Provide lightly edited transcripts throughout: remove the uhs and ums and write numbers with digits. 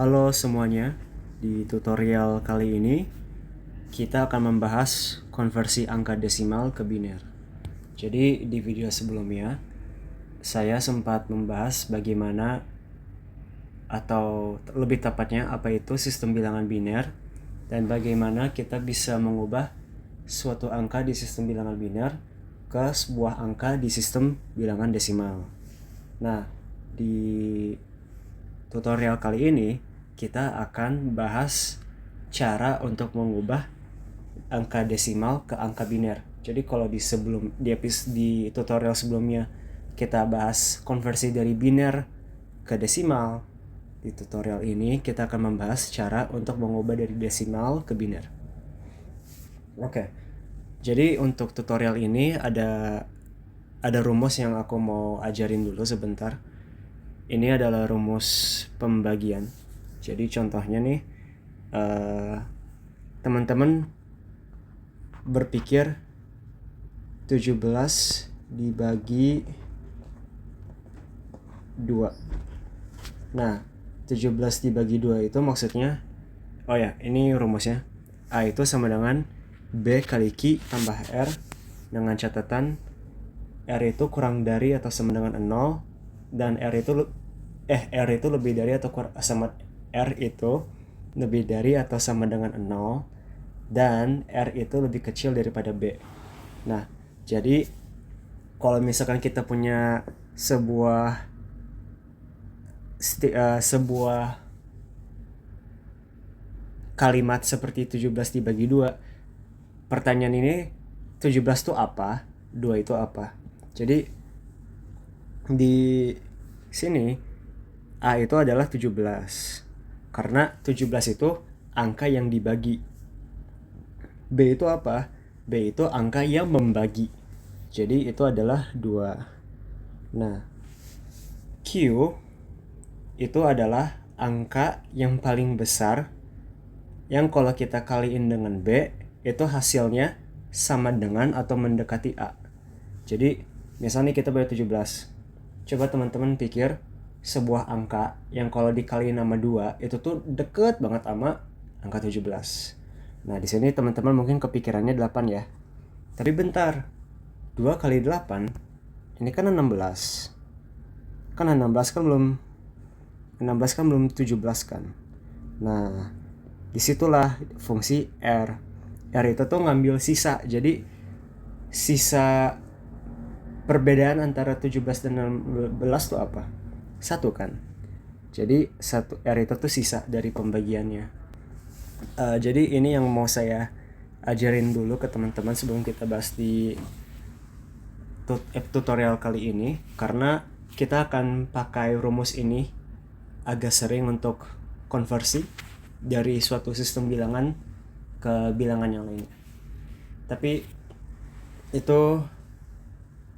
Halo semuanya, di tutorial kali ini kita akan membahas konversi angka desimal ke biner. Jadi di video sebelumnya saya sempat membahas bagaimana atau lebih tepatnya apa itu sistem bilangan biner dan bagaimana kita bisa mengubah suatu angka di sistem bilangan biner ke sebuah angka di sistem bilangan desimal. Nah, di tutorial kali ini kita akan bahas cara untuk mengubah angka desimal ke angka biner. Jadi kalau di tutorial sebelumnya kita bahas konversi dari biner ke desimal, di tutorial ini kita akan membahas cara untuk mengubah dari desimal ke biner. Oke. Jadi untuk tutorial ini ada rumus yang aku mau ajarin dulu sebentar. Ini adalah rumus pembagian. Jadi contohnya nih, teman-teman berpikir 17 dibagi 2. Nah, 17 dibagi 2 itu maksudnya, ini rumusnya. A itu sama dengan B kali Q tambah R dengan catatan R itu kurang dari atau sama dengan 0 dan R itu lebih dari atau sama R itu lebih dari atau sama dengan 0 dan R itu lebih kecil daripada B. Nah, jadi kalau misalkan kita punya sebuah kalimat seperti 17 dibagi 2, pertanyaan ini 17 itu apa? 2 itu apa? Jadi di sini A itu adalah 17 karena 17 itu angka yang dibagi. B itu apa? B itu angka yang membagi. Jadi itu adalah 2. Nah, Q itu adalah angka yang paling besar yang kalau kita kaliin dengan B itu hasilnya sama dengan atau mendekati A. Jadi misalnya kita punya 17. Coba teman-teman pikir sebuah angka yang kalau dikaliin sama 2 itu tuh deket banget sama angka 17. Nah, di sini teman-teman mungkin kepikirannya 8 ya. Tapi bentar. 2 kali 8 ini kan 16. Kan 16 kan belum 17 kan. Nah, disitulah fungsi R. R itu tuh ngambil sisa. Jadi sisa perbedaan antara 17 dan 16 tuh apa? 1 kan. Jadi R itu tuh sisa dari pembagiannya. Jadi ini yang mau saya ajarin dulu ke teman-teman sebelum kita bahas di tutorial kali ini, karena kita akan pakai rumus ini agak sering untuk konversi dari suatu sistem bilangan ke bilangan yang lainnya. Tapi itu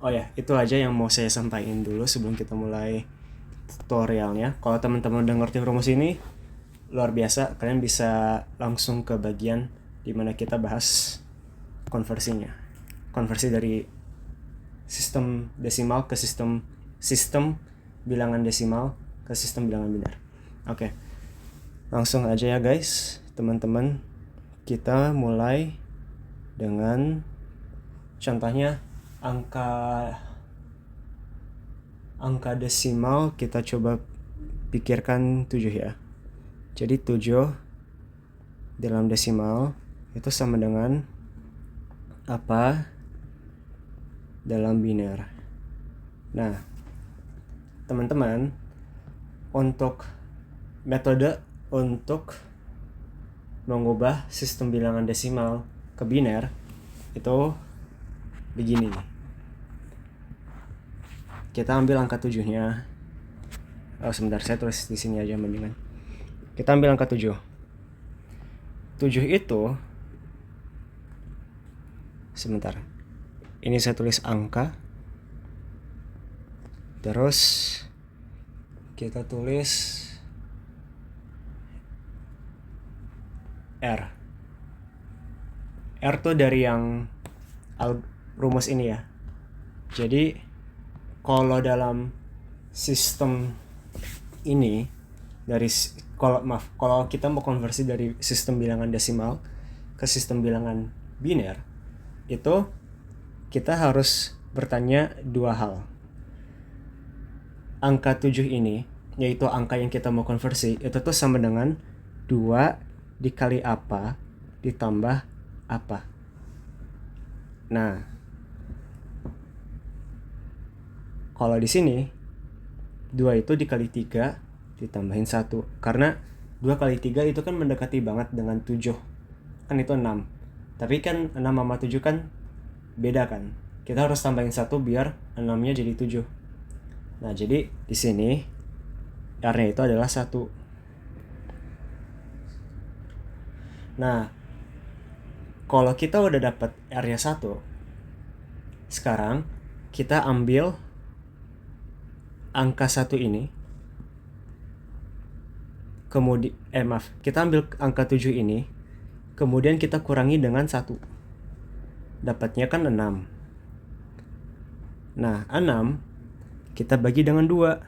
aja yang mau saya sampaikan dulu sebelum kita mulai tutorialnya. Kalau teman-teman udah ngerti rumus ini, luar biasa, kalian bisa langsung ke bagian dimana kita bahas konversinya. Konversi dari sistem desimal ke sistem bilangan desimal ke sistem bilangan biner. Oke. Langsung aja ya guys, teman-teman. Kita mulai dengan contohnya angka desimal. Kita coba pikirkan 7 ya. Jadi 7 dalam desimal itu sama dengan apa dalam biner. Nah, teman-teman, untuk metode untuk mengubah sistem bilangan desimal ke biner itu begini nih. Kita ambil angka 7-nya. Sebentar, saya tulis di sini aja mendingan. Kita ambil angka 7. 7 itu, sebentar. Ini saya tulis angka. Terus kita tulis R. R tuh dari yang rumus ini ya. Jadi kalau dalam sistem ini, kalau kita mau konversi dari sistem bilangan desimal ke sistem bilangan biner, itu kita harus bertanya dua hal. Angka 7 ini, yaitu angka yang kita mau konversi, itu tuh sama dengan 2 dikali apa ditambah apa. Nah, kalau di sini 2 itu dikali 3 ditambahin 1. Karena 2 kali 3 itu kan mendekati banget dengan 7. Kan itu 6. Tapi kan 6 sama 7 kan beda kan. Kita harus tambahin 1 biar 6-nya jadi 7. Nah, jadi di sini R-nya itu adalah 1. Nah, kalau kita udah dapat R-nya 1, sekarang kita ambil angka 1 ini, kita ambil angka 7 ini, kemudian kita kurangi dengan 1. Dapatnya kan 6. Nah, 6 kita bagi dengan 2,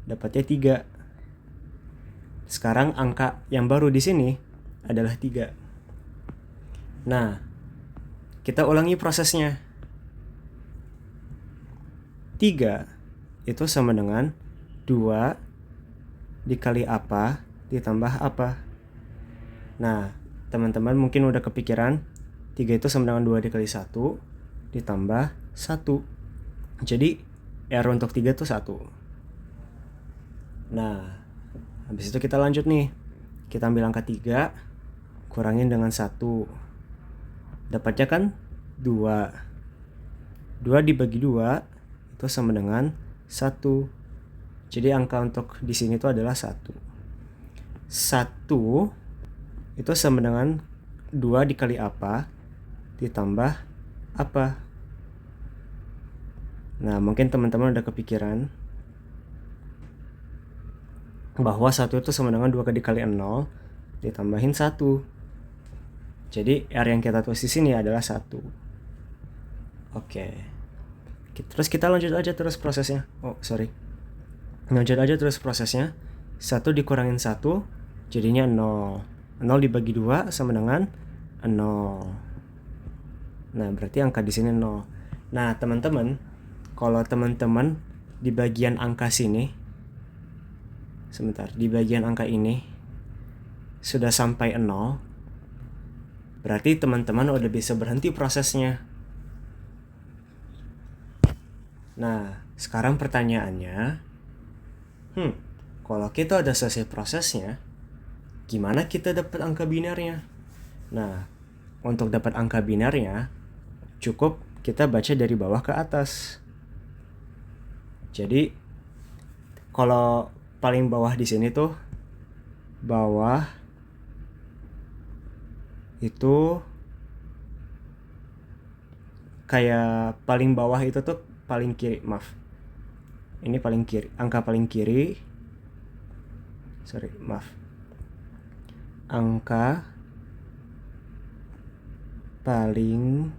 dapatnya 3. Sekarang angka yang baru di sini adalah 3. Nah, kita ulangi prosesnya. 3 itu sama dengan 2 dikali apa ditambah apa. Nah, teman-teman mungkin udah kepikiran 3 itu sama dengan 2 dikali 1 ditambah 1. Jadi R untuk 3 itu 1. Nah, habis itu kita lanjut nih. Kita ambil angka 3, kurangin dengan 1. Dapatnya kan 2. 2 dibagi 2 itu sama dengan 1. Jadi angka untuk di sini itu adalah 1. 1 itu sama dengan 2 dikali apa ditambah apa. Nah, mungkin teman-teman udah kepikiran bahwa 1 itu sama dengan 2 dikali 0 ditambahin 1. Jadi R yang kita tulis di sini adalah 1. Oke. Terus kita lanjut aja terus prosesnya. Lanjut aja terus prosesnya. 1 dikurangin 1 jadinya 0. 0 dibagi 2 sama dengan 0. Nah, berarti angka di sini 0. Nah, teman-teman, kalau teman-teman di bagian angka sini, di bagian angka ini sudah sampai 0, berarti teman-teman udah bisa berhenti prosesnya. Nah, sekarang pertanyaannya, kalau kita udah selesai prosesnya, gimana kita dapat angka binarnya? Nah, untuk dapat angka binarnya, cukup kita baca dari bawah ke atas. Jadi, kalau paling bawah di sini tuh, bawah itu kayak paling bawah itu tuh paling kiri, ini paling kiri, angka paling kiri, angka paling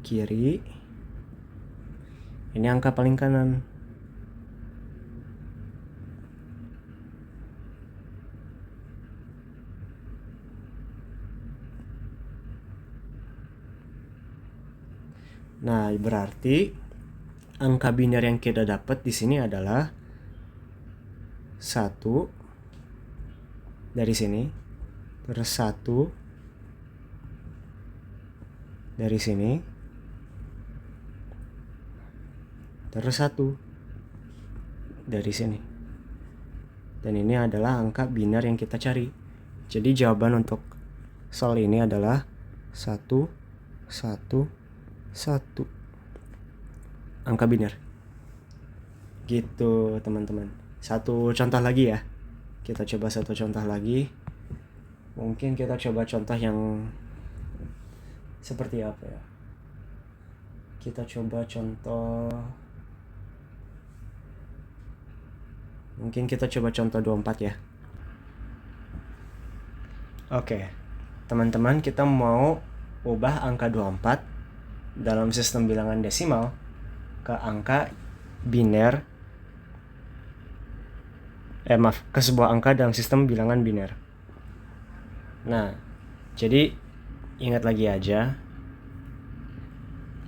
kiri, ini angka paling kanan. Nah, berarti angka biner yang kita dapat di sini adalah 1 dari sini, terus 1 dari sini, terus 1 dari sini. Dan ini adalah angka biner yang kita cari. Jadi jawaban untuk soal ini adalah 1, 1, 1. Angka biner. Gitu, teman-teman. Satu contoh lagi ya. Kita coba satu contoh lagi. Mungkin kita coba contoh yang seperti apa ya? Kita coba contoh, mungkin kita coba contoh 24 ya. Oke, teman-teman, kita mau ubah angka 24 dalam sistem bilangan desimal ke angka biner ke sebuah angka dalam sistem bilangan biner. Nah, jadi ingat lagi aja,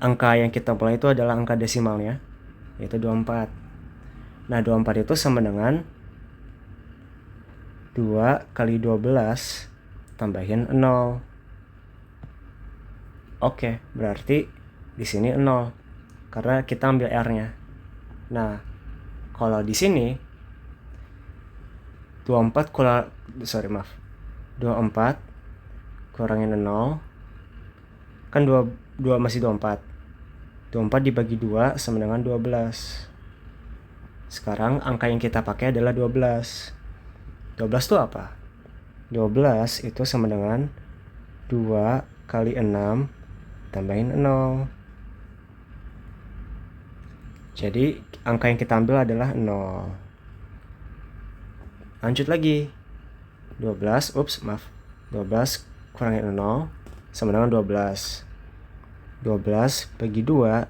angka yang kita mulai itu adalah angka desimalnya, yaitu 24. Nah, 24 itu sama dengan 2 kali 12 tambahin 0. Oke, berarti di sini 0 karena kita ambil R-nya. Nah, kalau di sini 24 kurangin 0 kan 2 masih 24. 24 dibagi 2 sama dengan 12. Sekarang angka yang kita pakai adalah 12. 12 itu apa? 12 itu sama dengan 2 kali 6 tambahin 0. Jadi angka yang kita ambil adalah 0. Lanjut lagi. 12 kurangin 0 sama dengan 12. 12 bagi 2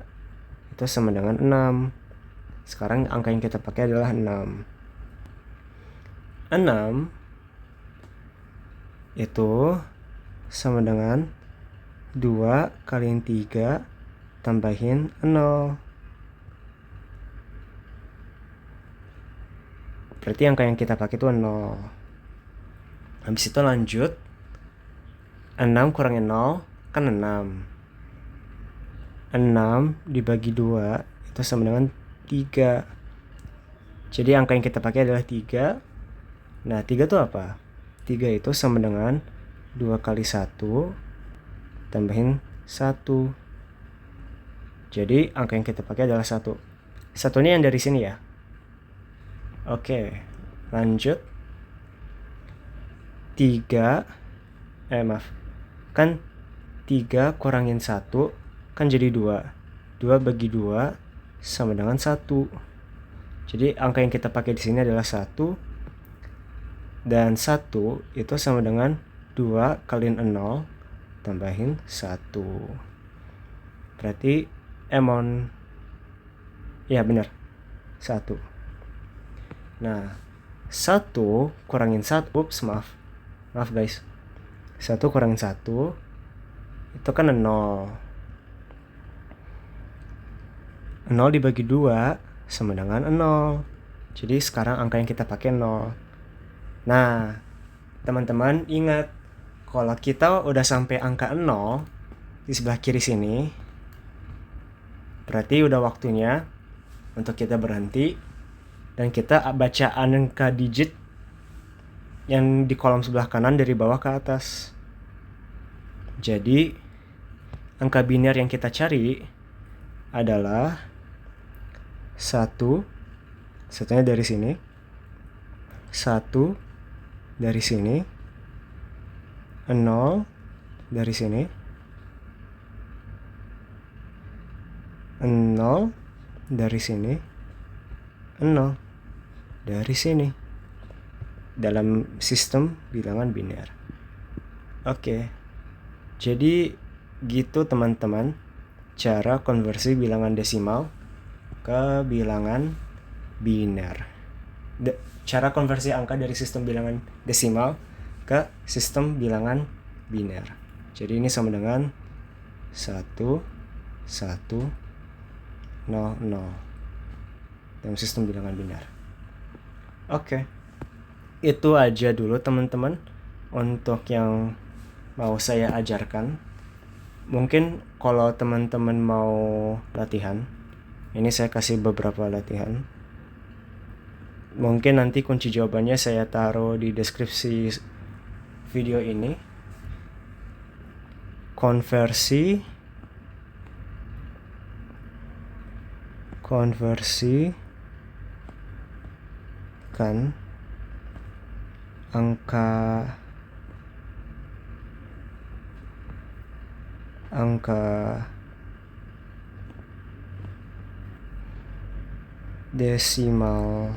itu sama dengan 6. Sekarang angka yang kita pakai adalah 6. 6 itu sama dengan 2 kali 3 tambahin 0. Berarti angka yang kita pakai itu 0. Habis itu lanjut. 6 kurangin 0 kan 6. 6 dibagi 2 itu sama dengan 3. Jadi angka yang kita pakai adalah 3. Nah, 3 itu apa? 3 itu sama dengan 2 kali 1 tambahin 1. Jadi angka yang kita pakai adalah 1. Satunya yang dari sini ya. Oke, lanjut. 3 kan 3 kurangin 1 kan jadi 2. 2 bagi 2 sama dengan 1. Jadi angka yang kita pakai di sini adalah 1. Dan 1 itu sama dengan 2 kaliin 0 tambahin 1. Berarti ya benar, 1. Nah, 1 kurangin 1, maaf guys. 1 kurangin 1 itu kan 0. 0 dibagi 2 sama dengan 0. Jadi sekarang angka yang kita pakai 0. Nah, teman-teman ingat, kalau kita udah sampai angka 0 di sebelah kiri sini, berarti udah waktunya untuk kita berhenti dan kita baca angka digit yang di kolom sebelah kanan dari bawah ke atas. Jadi angka biner yang kita cari adalah 1, satunya dari sini, 1 dari sini, 0 dari sini, 0 dari sini, 0 dari sini, dalam sistem bilangan biner. Oke, jadi gitu teman-teman cara konversi bilangan desimal ke bilangan biner. Cara konversi angka dari sistem bilangan desimal ke sistem bilangan biner. Jadi ini sama dengan 1, 1, 0, 0 dalam sistem bilangan biner. Oke. Itu aja dulu teman-teman untuk yang mau saya ajarkan. Mungkin kalau teman-teman mau latihan, ini saya kasih beberapa latihan. Mungkin nanti kunci jawabannya saya taruh di deskripsi video ini. Konversikan angka desimal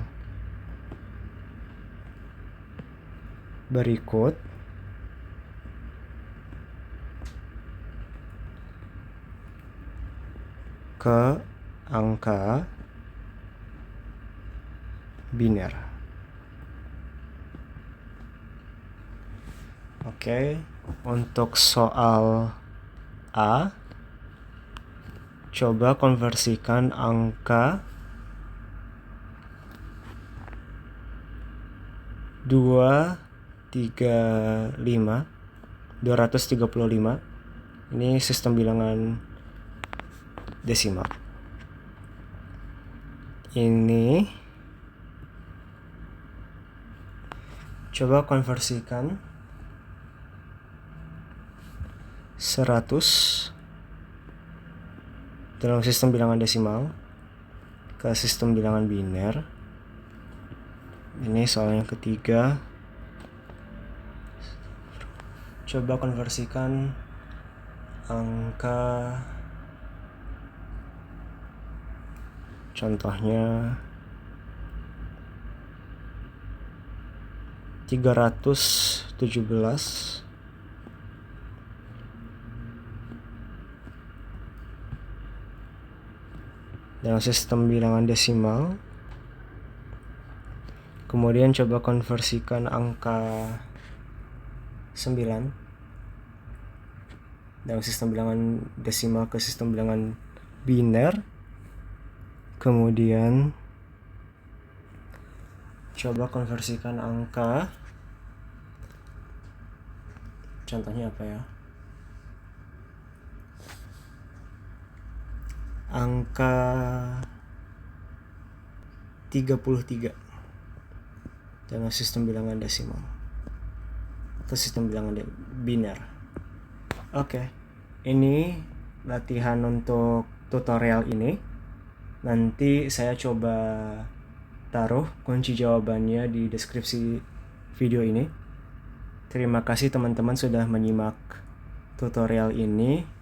berikut ke angka biner. Oke, untuk soal A, coba konversikan angka 235 ini sistem bilangan desimal. Ini coba konversikan 100 dalam sistem bilangan desimal ke sistem bilangan biner. Ini soal yang ketiga. Coba konversikan angka, contohnya 317 dalam sistem bilangan desimal. Kemudian coba konversikan angka 9 dalam sistem bilangan desimal ke sistem bilangan biner. Kemudian coba konversikan angka, contohnya apa ya? Angka 33 dalam sistem bilangan desimal ke sistem bilangan biner. Oke, ini latihan untuk tutorial ini. Nanti saya coba taruh kunci jawabannya di deskripsi video ini. Terima kasih teman-teman sudah menyimak tutorial ini.